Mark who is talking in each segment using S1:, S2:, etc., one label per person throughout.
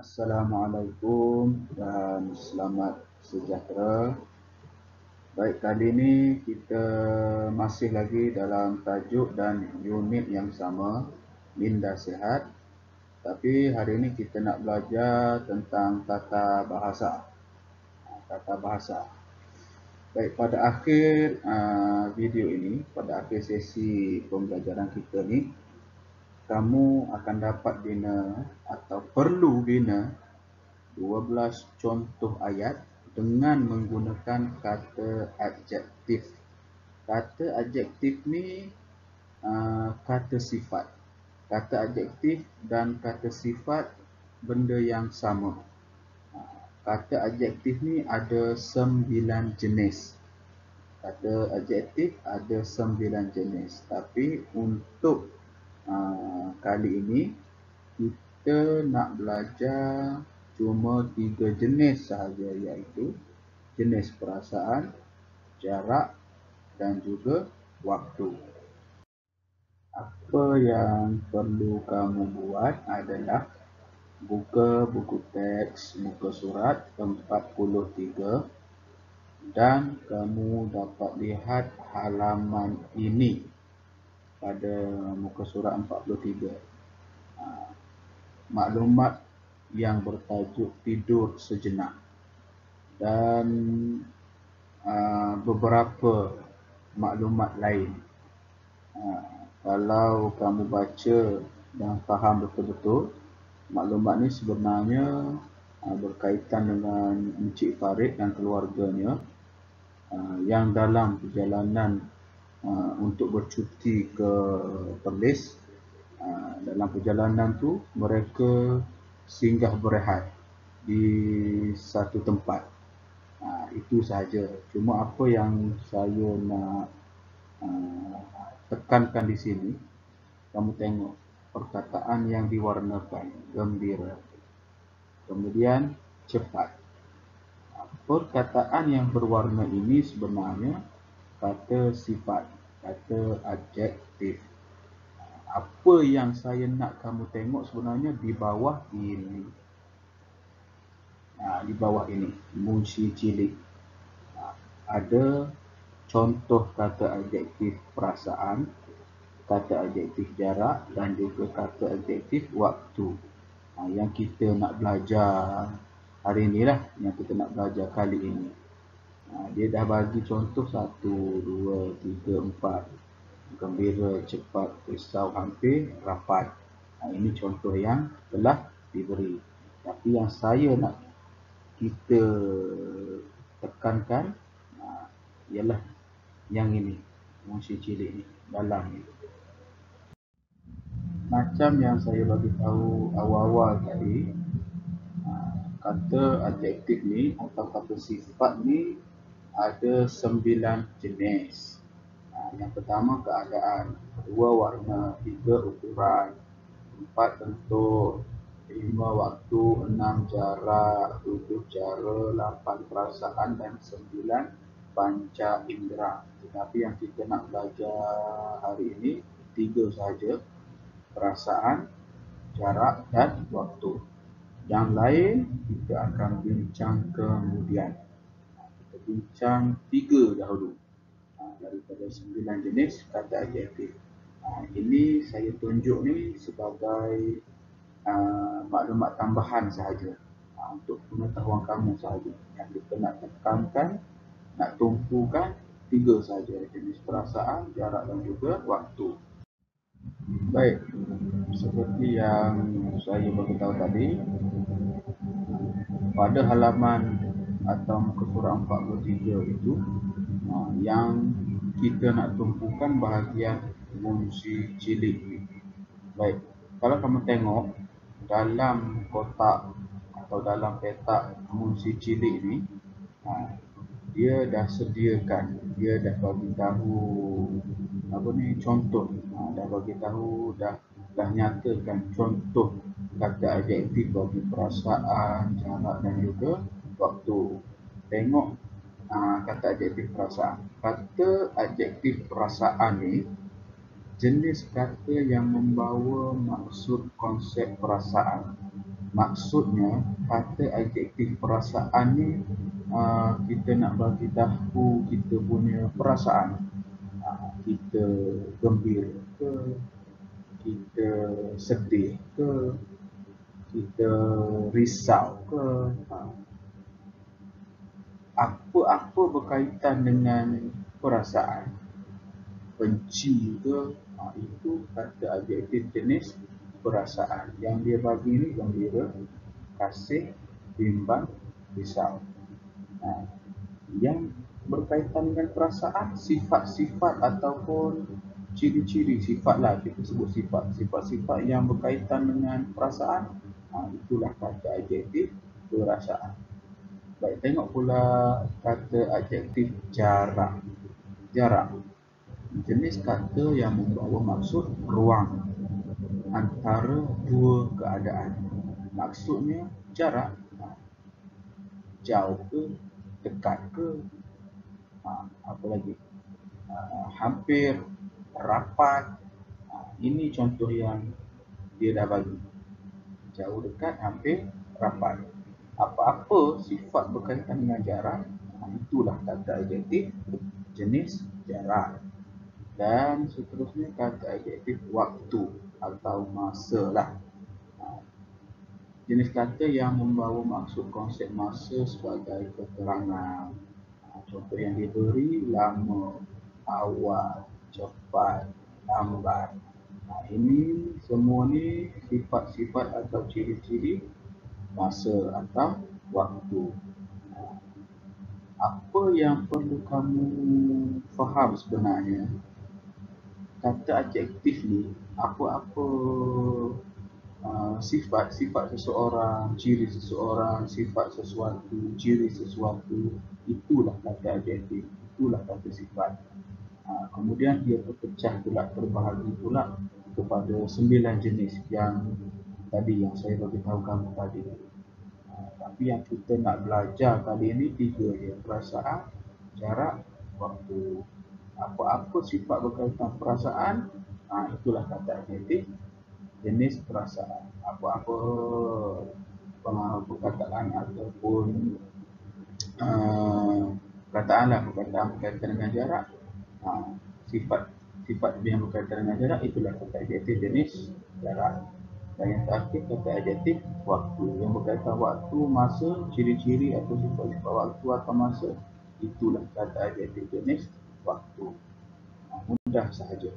S1: Assalamualaikum dan selamat sejahtera. Baik, kali ini kita masih lagi dalam tajuk dan unit yang sama, minda sihat. Tapi hari ini kita nak belajar tentang tata bahasa. Tata bahasa. Baik, pada akhir video ini, pada akhir sesi pembelajaran kita ni, kamu akan dapat bina atau perlu bina 12 contoh ayat dengan menggunakan kata adjektif. Kata adjektif ni kata sifat. Kata adjektif dan kata sifat benda yang sama. Kata adjektif ni ada 9 jenis. Kata adjektif ada 9 jenis. Tapi untuk kali ini kita nak belajar cuma 3 jenis sahaja, iaitu jenis perasaan, jarak dan juga waktu. Apa yang perlu kamu buat adalah buka buku teks muka surat 43 dan kamu dapat lihat halaman ini pada muka surat 43. Maklumat yang bertajuk tidur sejenak dan beberapa maklumat lain. Kalau kamu baca dan faham betul-betul, maklumat ni sebenarnya berkaitan dengan Encik Farid dan keluarganya yang dalam perjalanan untuk bercuti ke Perlis. Dalam perjalanan tu mereka singgah berehat di satu tempat. Itu sahaja. Cuma apa yang saya nak tekankan di sini, kamu tengok perkataan yang diwarnakan gembira, kemudian cepat. Perkataan yang berwarna ini sebenarnya kata sifat, kata adjektif. Apa yang saya nak kamu tengok sebenarnya di bawah ini. Di bawah ini, munshi cilik. Ada contoh kata adjektif perasaan, kata adjektif jarak dan juga kata adjektif waktu. Yang kita nak belajar hari ini lah, yang kita nak belajar kali ini. Dia dah bagi contoh 1, 2, 3, 4. Gembira, cepat, risau, hampir, rapat. Ini contoh yang telah diberi. Tapi yang saya nak kita tekankan ialah yang ini, munshi cilik ni, dalam ni. Macam yang saya bagi tahu awal-awal tadi, kata adjektif ni atau kata sifat ni ada 9 jenis. Yang pertama keadaan, kedua warna, 3 ukuran, 4 bentuk, 5 waktu, 6 jarak, 7 cara, 8 perasaan dan 9 panca indera. Tetapi yang kita nak belajar hari ini 3 sahaja, perasaan, jarak dan waktu. Yang lain kita akan bincang kemudian. Kita bincang 3 dahulu daripada 9 jenis kata adjektif. Ini saya tunjuk ni sebagai maklumat tambahan sahaja, untuk pengetahuan kamu sahaja. Yang kita nak tekankan, nak tumpukan 3 sahaja, jenis perasaan, jarak dan juga waktu. Baik, seperti yang saya beritahu tadi, pada halaman atau muka surat 43 itu, yang kita nak tumpukan bahagian munshi cilik. Baik, kalau kamu tengok dalam kotak atau dalam petak munshi cilik ni, dia dah sediakan, dia dah bagi tahu contoh, dah bagi tahu, dah nyatakan contoh kata adjektif bagi perasaan, jarak dan juga waktu. Tengok kata adjektif perasaan. Kata adjektif perasaan ni jenis kata yang membawa maksud konsep perasaan. Maksudnya kata adjektif perasaan ni kita nak bagi tahu kita punya perasaan. Kita gembira ke, kita sedih ke, kita risau ke, apa-apa berkaitan dengan perasaan, benci ke, itu kata adjektif jenis perasaan. Yang dia bagi ni gembira, kasih, bimbang, risau. Yang berkaitan dengan perasaan, sifat-sifat ataupun ciri-ciri sifat lah, kita sebut sifat-sifat yang berkaitan dengan perasaan, itulah kata adjektif perasaan. Baik, tengok pula kata adjektif jarak. Jarak, jenis kata yang membawa maksud ruang antara dua keadaan. Maksudnya jarak, jauh ke, dekat ke, apa lagi, hampir, rapat. Ini contoh yang dia dah bagi. Jauh, dekat, hampir, rapat. Apa-apa sifat berkaitan dengan jarak, itulah kata adjektif jenis jarak. Dan seterusnya kata adjektif waktu atau masa lah. Jenis kata yang membawa maksud konsep masa sebagai keterangan. Contoh yang diberi: lama, awal, cepat, lambat. Ini semua ni sifat-sifat atau ciri-ciri masa atau waktu. Apa yang perlu kamu faham sebenarnya, kata adjektif ni, apa-apa sifat seseorang, ciri seseorang, sifat sesuatu, ciri sesuatu, itulah kata adjektif, itulah kata sifat. Kemudian dia terpecah pula, terbahagi pula kepada 9 jenis yang tadi yang saya bagi tahu kamu tadi. Tapi yang kita nak belajar kali ini 3 je: perasaan, jarak, waktu. Apa-apa sifat berkaitan perasaan, itulah kata adjektif jenis perasaan. Apa-apa perkataan ataupun perkataan lah, perkataan berkaitan dengan jarak, sifat yang berkaitan dengan jarak, itulah kata adjektif jenis jarak. Dan yang terakhir kata adjektif waktu, yang berkaitan waktu, masa, ciri-ciri atau sifat-sifat waktu atau masa, itulah kata adjektif jenis waktu. Mudah sahaja.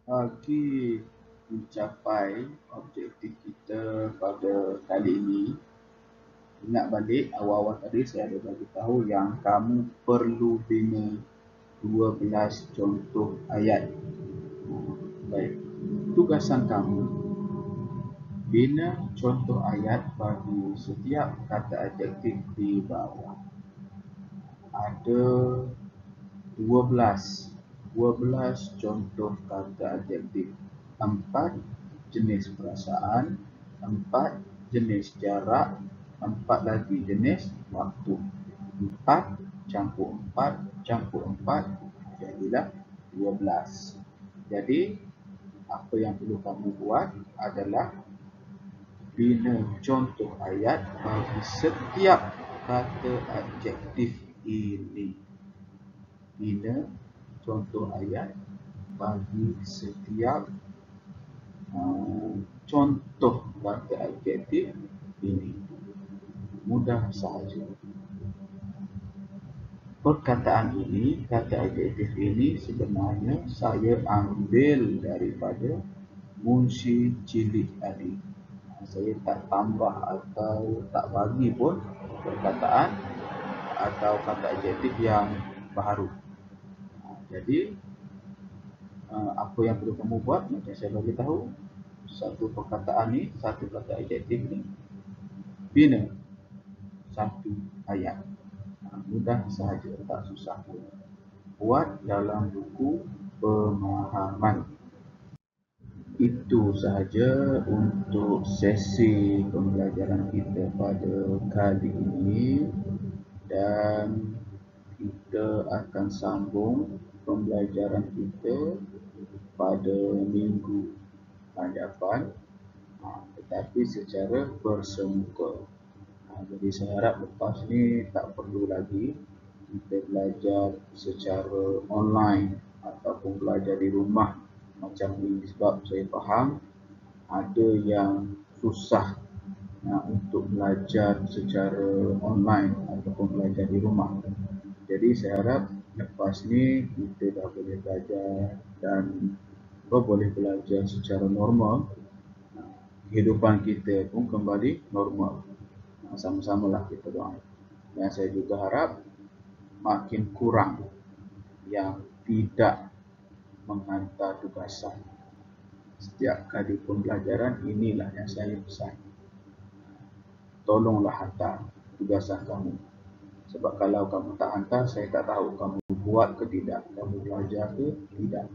S1: Bagi mencapai objektif kita pada kali ini, ingat balik awal-awal tadi saya ada bagi tahu yang kamu perlu bina 12 contoh ayat. Baik, tugasan kamu bina contoh ayat bagi setiap kata adjektif di bawah. Ada 12 contoh kata adjektif. 4 jenis perasaan, 4 jenis jarak, 4 lagi jenis waktu. 4 campur 4 campur 4, jadilah 12. Jadi apa yang perlu kamu buat adalah bina contoh ayat bagi setiap kata adjektif ini. Bina contoh ayat bagi setiap contoh kata adjektif ini. Mudah sahaja. Perkataan ini, kata adjektif ini sebenarnya saya ambil daripada Munshi Jilid tadi. Saya tak tambah atau tak bagi pun perkataan atau kata adjektif yang baru. Jadi apa yang perlu kamu buat, macam saya bagi tahu, satu perkataan ni, satu kata adjektif ni, bina satu ayat. Mudah sahaja, tak susah pun. Buat dalam buku pemahaman. Itu sahaja untuk sesi pembelajaran kita pada kali ini, dan kita akan sambung pembelajaran kita pada minggu hadapan tapi secara bersemuka. Jadi saya harap lepas ni tak perlu lagi kita belajar secara online ataupun belajar di rumah macam ini, sebab saya faham ada yang susah untuk belajar secara online ataupun belajar di rumah. Jadi saya harap lepas ni kita dah boleh belajar dan boleh belajar secara normal. Kehidupan kita pun kembali normal. Sama-samalah kita doa. Dan saya juga harap makin kurang yang tidak menghantar tugasan. Setiap kali pembelajaran, inilah yang saya pesan. Tolonglah hantar tugasan kamu. Sebab kalau kamu tak hantar, saya tak tahu kamu buat ke tidak, kamu belajar ke tidak.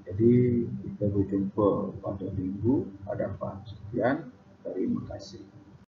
S1: Jadi kita berjumpa pada minggu hadapan. Sekian, terima kasih.